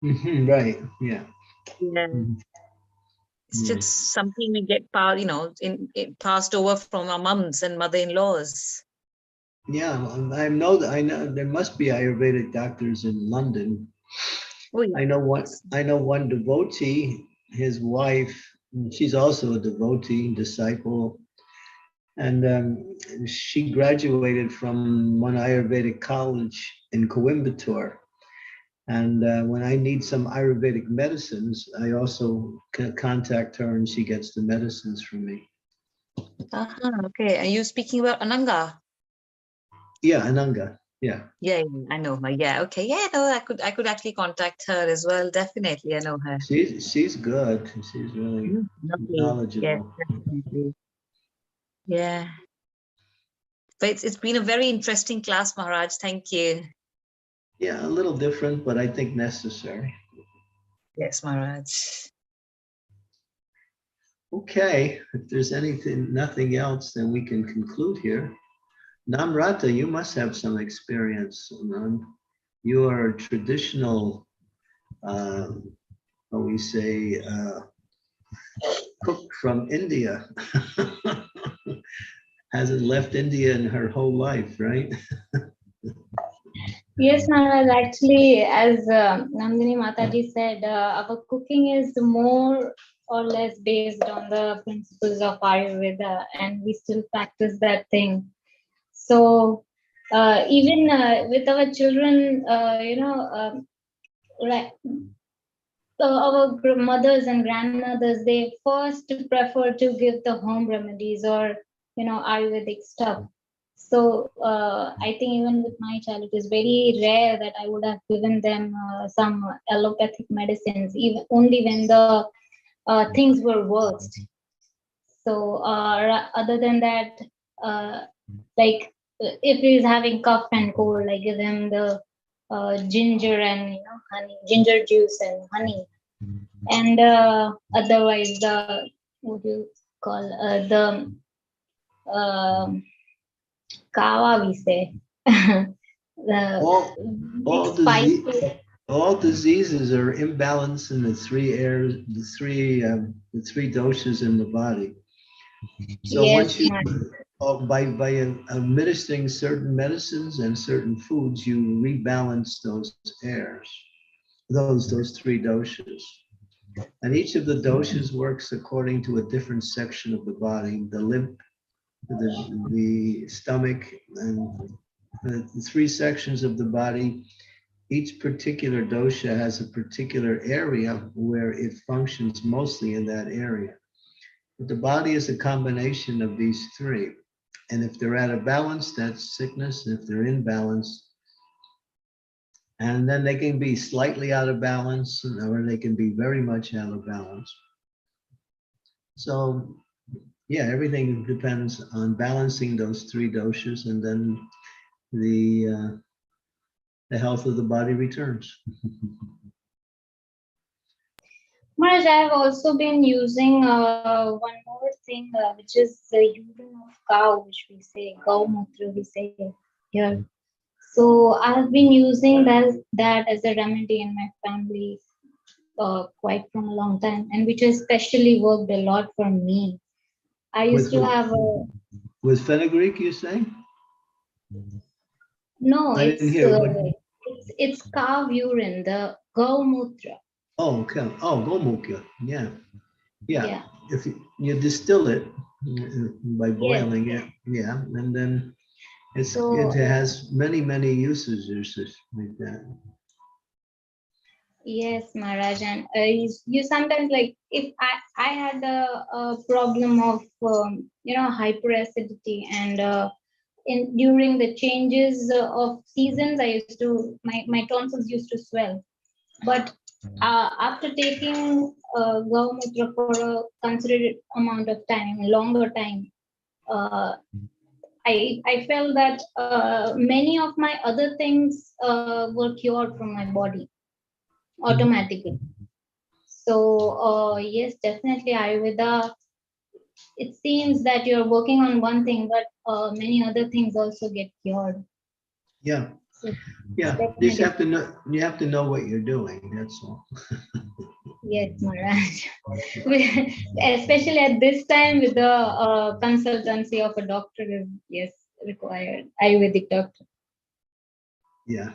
Right, yeah. Yeah. It's just something we get, passed over from our mums and mother-in-laws. Yeah, I know there must be Ayurvedic doctors in London. Oh, yeah. I know one devotee, his wife, she's also a devotee, disciple. And she graduated from one Ayurvedic college in Coimbatore. And when I need some Ayurvedic medicines, I also contact her and she gets the medicines from me. Okay. Are you speaking about Ananga? Yeah, Ananga. Yeah. Yeah, I know her. Yeah. Okay. Yeah. No, I could actually contact her as well. Definitely, I know her. She's good. She's really knowledgeable. Yes, definitely. Yeah. But it's been a very interesting class, Maharaj. Thank you. Yeah, a little different, but I think necessary. Yes, Maharaj. Okay, if there's nothing else, then we can conclude here. Namrata, you must have some experience. You are a traditional, how we say, cook from India. Hasn't left India in her whole life, right? Yes, Maharaj. Actually, as Nandini Mataji said, our cooking is more or less based on the principles of Ayurveda, and we still practice that thing. So even with our children, like our mothers and grandmothers, they first prefer to give the home remedies or Ayurvedic stuff. So I think even with my child, it is very rare that I would have given them some allopathic medicines, even only when the things were worst. So other than that, like if he is having cough and cold, I give him the ginger and honey, ginger juice and honey, and otherwise the what do you call the Kava, we say. The All, big spices. all diseases are imbalance in the three areas, the three doshas in the body. So once Yes, you, Maharaj. by administering certain medicines and certain foods, you rebalance those airs, those three doshas. And each of the doshas works according to a different section of the body, the lymph, the stomach, and the three sections of the body. Each particular dosha has a particular area where it functions mostly in that area. But the body is a combination of these three. And if they're out of balance, that's sickness. If they're in balance, and then they can be slightly out of balance, or they can be very much out of balance. So yeah, everything depends on balancing those three doshas, and then the health of the body returns. Maharaj, I have also been using one more thing, which is the urine of cow, which we say, Gaumutra, we say here. So I have been using that as a remedy in my family quite from a long time, and which has especially worked a lot for me. I used to have a with fenugreek, you say? no, I didn't hear what. it's cow urine, the Gaumutra. Oh, okay. Oh, gomukya. Yeah. Yeah. If you distill it by boiling Yes. it, yeah, and then So it has many uses like that. yes, Maharaj, and you sometimes like if I had a problem of hyperacidity, and in during the changes of seasons, I used to my tonsils used to swell, but after taking Gaumutra for a considerable amount of time, longer time, uh, I felt that many of my other things were cured from my body automatically. So yes, definitely Ayurveda. It seems that you're working on one thing, but many other things also get cured. Yeah, So yeah. You just definitely, have to know. You have to know what you're doing. That's all. yes, Maharaj. Especially at this time, with the consultancy of a doctor is yes required. Ayurvedic doctor. Yeah.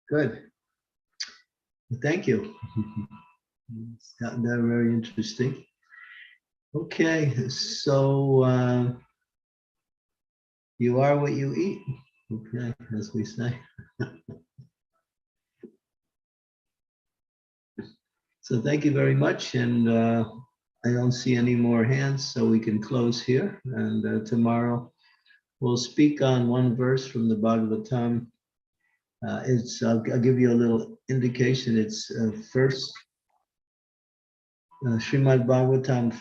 Good. Thank you. They're very interesting. Okay, so you are what you eat. Okay, as we say. So thank you very much, and I don't see any more hands, so we can close here. And tomorrow we'll speak on one verse from the Bhagavatam. I'll give you a little indication. It's first Srimad Bhagavatam, first